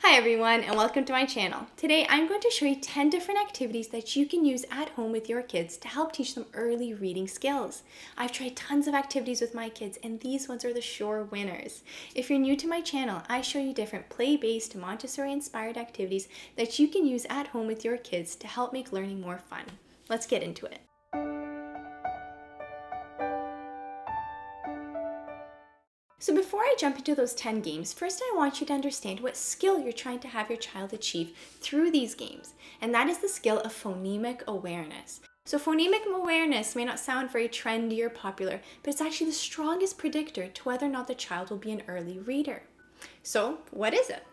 Hi everyone and welcome to my channel. Today I'm going to show you 10 different activities that you can use at home with your kids to help teach them early reading skills. I've tried tons of activities with my kids and these ones are the sure winners. If you're new to my channel, I show you different play-based Montessori inspired activities that you can use at home with your kids to help make learning more fun. Let's get into it. So before I jump into those 10 games, first I want you to understand what skill you're trying to have your child achieve through these games, and that is the skill of phonemic awareness. So phonemic awareness may not sound very trendy or popular, but it's actually the strongest predictor to whether or not the child will be an early reader. So what is it?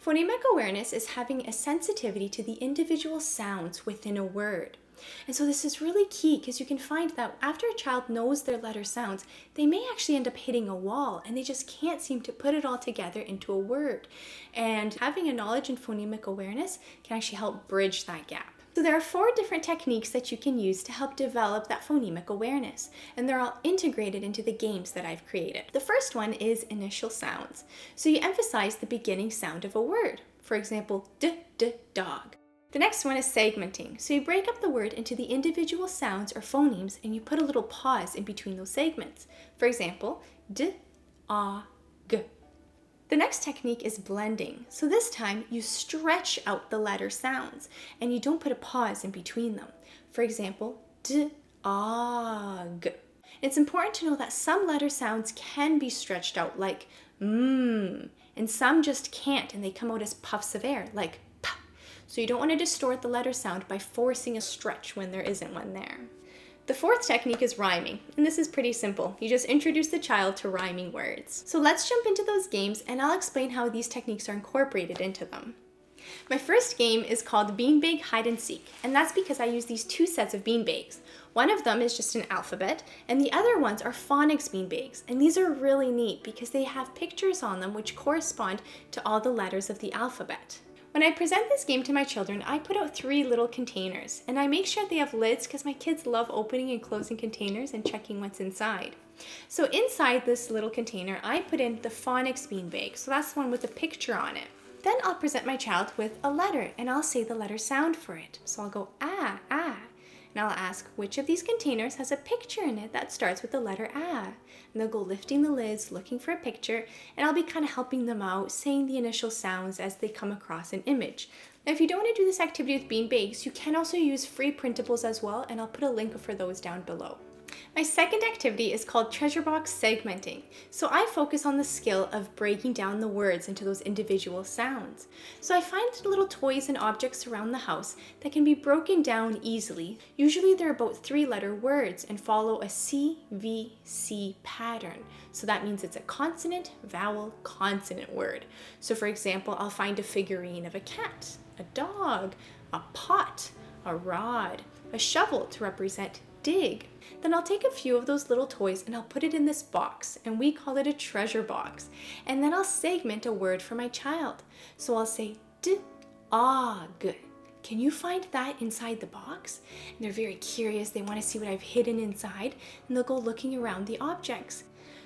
Phonemic awareness is having a sensitivity to the individual sounds within a word. And so this is really key because you can find that after a child knows their letter sounds, they may actually end up hitting a wall and they just can't seem to put it all together into a word. And having a knowledge in phonemic awareness can actually help bridge that gap. So there are 4 different techniques that you can use to help develop that phonemic awareness, and they're all integrated into the games that I've created. The first one is initial sounds. So you emphasize the beginning sound of a word. For example, dog. The next one is segmenting. So you break up the word into the individual sounds or phonemes and you put a little pause in between those segments. For example, g. The next technique is blending. So this time you stretch out the letter sounds and you don't put a pause in between them. For example, It's important to know that some letter sounds can be stretched out like and some just can't and they come out as puffs of air like p. So you don't want to distort the letter sound by forcing a stretch when there isn't one there. The 4th technique is rhyming, and this is pretty simple. You just introduce the child to rhyming words. So let's jump into those games and I'll explain how these techniques are incorporated into them. My first game is called Beanbag Hide and Seek, and that's because I use these 2 sets of beanbags. One of them is just an alphabet, and the other ones are phonics beanbags, and these are really neat because they have pictures on them which correspond to all the letters of the alphabet. When I present this game to my children, I put out 3 little containers, and I make sure they have lids because my kids love opening and closing containers and checking what's inside. So inside this little container, I put in the phonics beanbag, so that's the one with a picture on it. Then I'll present my child with a letter, and I'll say the letter sound for it. So I'll go ah, and I'll ask which of these containers has a picture in it that starts with the letter ah. And they'll go lifting the lids, looking for a picture, and I'll be kind of helping them out, saying the initial sounds as they come across an image. Now, if you don't want to do this activity with beanbags, you can also use free printables as well, and I'll put a link for those down below. My second activity is called treasure box segmenting. So I focus on the skill of breaking down the words into those individual sounds. So I find little toys and objects around the house that can be broken down easily. Usually they're about 3-letter words and follow a CVC pattern. So that means it's a consonant, vowel, consonant word. So for example, I'll find a figurine of a cat, a dog, a pot, a rod, a shovel to represent dig. Then I'll take a few of those little toys and I'll put it in this box, and we call it a treasure box. And then I'll segment a word for my child. So I'll say dog. Can you find that inside the box? And they're very curious. They want to see what I've hidden inside, and they'll go looking around the objects.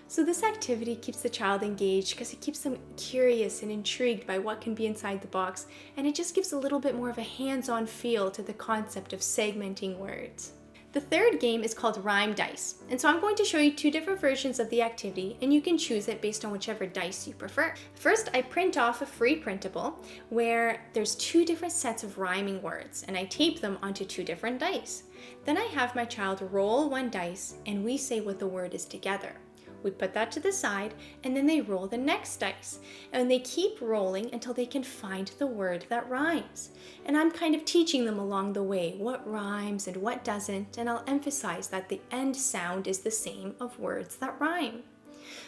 So this activity keeps the child engaged because it keeps them curious and intrigued by what can be inside the box, and it just gives a little bit more of a hands-on feel to the concept of segmenting words. The 3rd game is called Rime Dice, and so I'm going to show you 2 different versions of the activity, and you can choose it based on whichever dice you prefer. First, I print off a free printable where there's 2 different sets of rhyming words, and I tape them onto 2 different dice. Then I have my child roll 1 dice, and we say what the word is together. We put that to the side, and then they roll the next dice. And they keep rolling until they can find the word that rhymes. And I'm kind of teaching them along the way what rhymes and what doesn't, and I'll emphasize that the end sound is the same of words that rhyme.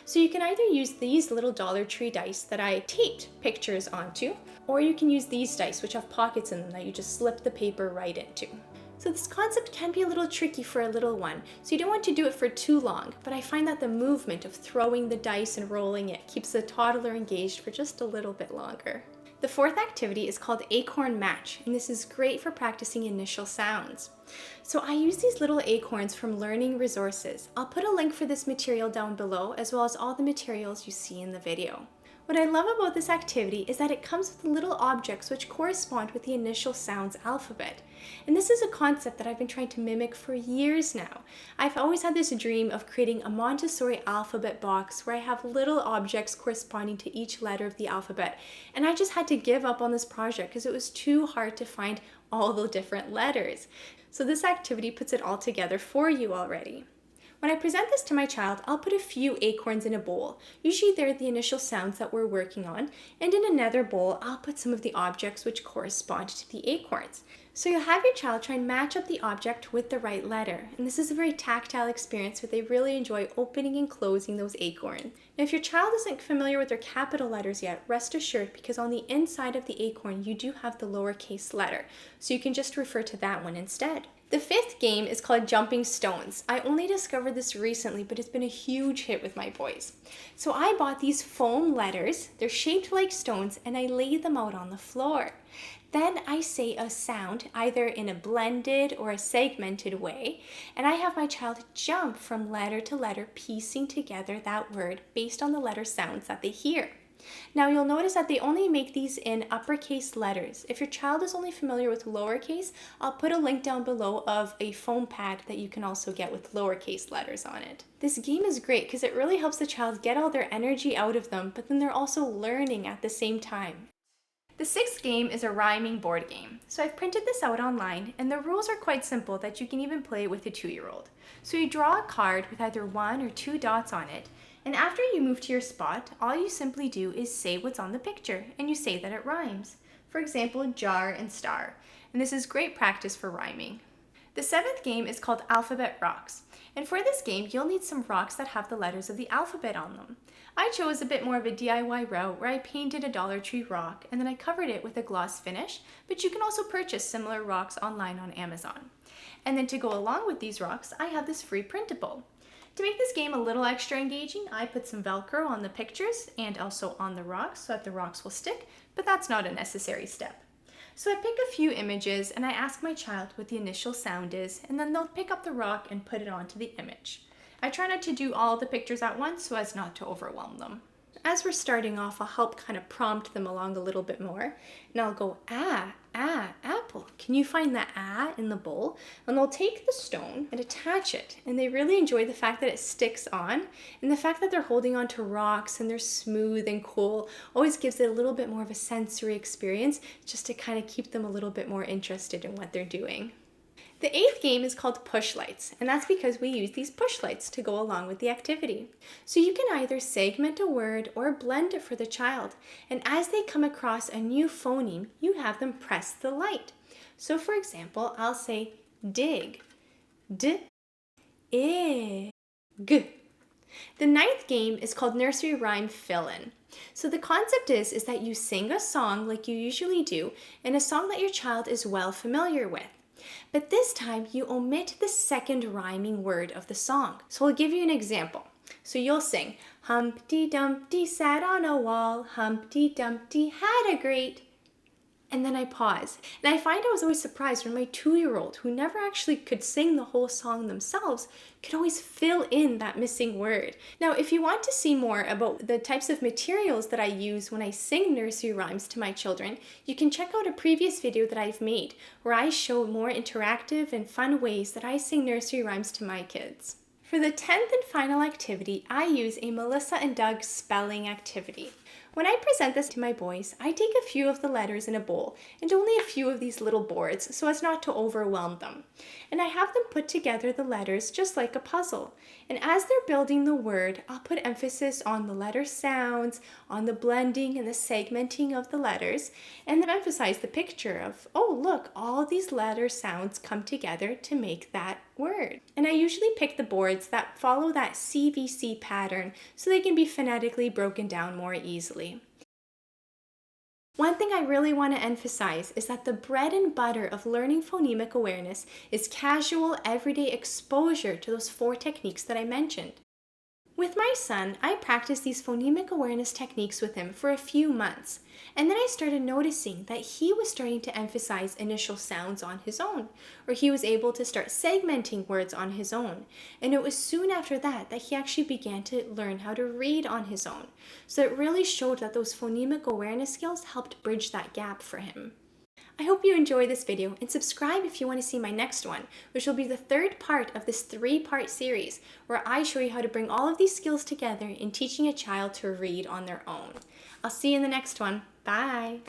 So you can either use these little Dollar Tree dice that I taped pictures onto, or you can use these dice which have pockets in them that you just slip the paper right into. So this concept can be a little tricky for a little one, so you don't want to do it for too long, but I find that the movement of throwing the dice and rolling it keeps the toddler engaged for just a little bit longer. The 4th activity is called Acorn Match, and this is great for practicing initial sounds. So I use these little acorns from Learning Resources. I'll put a link for this material down below, as well as all the materials you see in the video. What I love about this activity is that it comes with little objects which correspond with the initial sounds alphabet. And this is a concept that I've been trying to mimic for years now. I've always had this dream of creating a Montessori alphabet box where I have little objects corresponding to each letter of the alphabet. And I just had to give up on this project because it was too hard to find all the different letters. So this activity puts it all together for you already. When I present this to my child, I'll put a few acorns in a bowl. Usually they're the initial sounds that we're working on, and in another bowl, I'll put some of the objects which correspond to the acorns. So you'll have your child try and match up the object with the right letter, and this is a very tactile experience where they really enjoy opening and closing those acorns. Now if your child isn't familiar with their capital letters yet, rest assured because on the inside of the acorn you do have the lowercase letter, so you can just refer to that one instead. The fifth game is called Jumping Stones. I only discovered this recently, but it's been a huge hit with my boys. So I bought these foam letters, they're shaped like stones, and I laid them out on the floor. Then I say a sound, either in a blended or a segmented way, and I have my child jump from letter to letter, piecing together that word based on the letter sounds that they hear. Now you'll notice that they only make these in uppercase letters. If your child is only familiar with lowercase, I'll put a link down below of a foam pad that you can also get with lowercase letters on it. This game is great because it really helps the child get all their energy out of them, but then they're also learning at the same time. The sixth game is a rhyming board game. So I've printed this out online, and the rules are quite simple that you can even play with a 2-year-old. So you draw a card with either 1 or 2 dots on it, and after you move to your spot, all you simply do is say what's on the picture, and you say that it rhymes. For example, jar and star. And this is great practice for rhyming. The seventh game is called Alphabet Rocks. And for this game, you'll need some rocks that have the letters of the alphabet on them. I chose a bit more of a DIY route where I painted a Dollar Tree rock and then I covered it with a gloss finish, but you can also purchase similar rocks online on Amazon. And then to go along with these rocks, I have this free printable. To make this game a little extra engaging, I put some Velcro on the pictures and also on the rocks so that the rocks will stick, but that's not a necessary step. So I pick a few images and I ask my child what the initial sound is, and then they'll pick up the rock and put it onto the image. I try not to do all the pictures at once so as not to overwhelm them. As we're starting off, I'll help kind of prompt them along a little bit more. And I'll go, apple. Can you find the in the bowl? And they'll take the stone and attach it. And they really enjoy the fact that it sticks on. And the fact that they're holding on to rocks and they're smooth and cool always gives it a little bit more of a sensory experience just to kind of keep them a little bit more interested in what they're doing. The eighth game is called Push Lights, and that's because we use these push lights to go along with the activity. So you can either segment a word or blend it for the child, and as they come across a new phoneme, you have them press the light. So for example, I'll say dig, d, I, g. The ninth game is called Nursery Rhyme Fill-In. So the concept is that you sing a song like you usually do, and a song that your child is well familiar with. But this time you omit the second rhyming word of the song. So I'll give you an example. So you'll sing, Humpty Dumpty sat on a wall, Humpty Dumpty had a great... And then I pause. And I find I was always surprised when my 2-year-old, who never actually could sing the whole song themselves, could always fill in that missing word. Now, if you want to see more about the types of materials that I use when I sing nursery rhymes to my children, you can check out a previous video that I've made where I show more interactive and fun ways that I sing nursery rhymes to my kids. For the 10th and final activity, I use a Melissa and Doug spelling activity. When I present this to my boys, I take a few of the letters in a bowl and only a few of these little boards so as not to overwhelm them. And I have them put together the letters just like a puzzle. And as they're building the word, I'll put emphasis on the letter sounds, on the blending and the segmenting of the letters, and then emphasize the picture of, oh look, all these letter sounds come together to make that word. And I usually pick the boards that follow that CVC pattern so they can be phonetically broken down more easily. One thing I really want to emphasize is that the bread and butter of learning phonemic awareness is casual, everyday exposure to those 4 techniques that I mentioned. With my son, I practiced these phonemic awareness techniques with him for a few months, and then I started noticing that he was starting to emphasize initial sounds on his own, or he was able to start segmenting words on his own. And it was soon after that that he actually began to learn how to read on his own. So it really showed that those phonemic awareness skills helped bridge that gap for him. I hope you enjoy this video and subscribe if you want to see my next one, which will be the third part of this 3-part series where I show you how to bring all of these skills together in teaching a child to read on their own. I'll see you in the next one. Bye!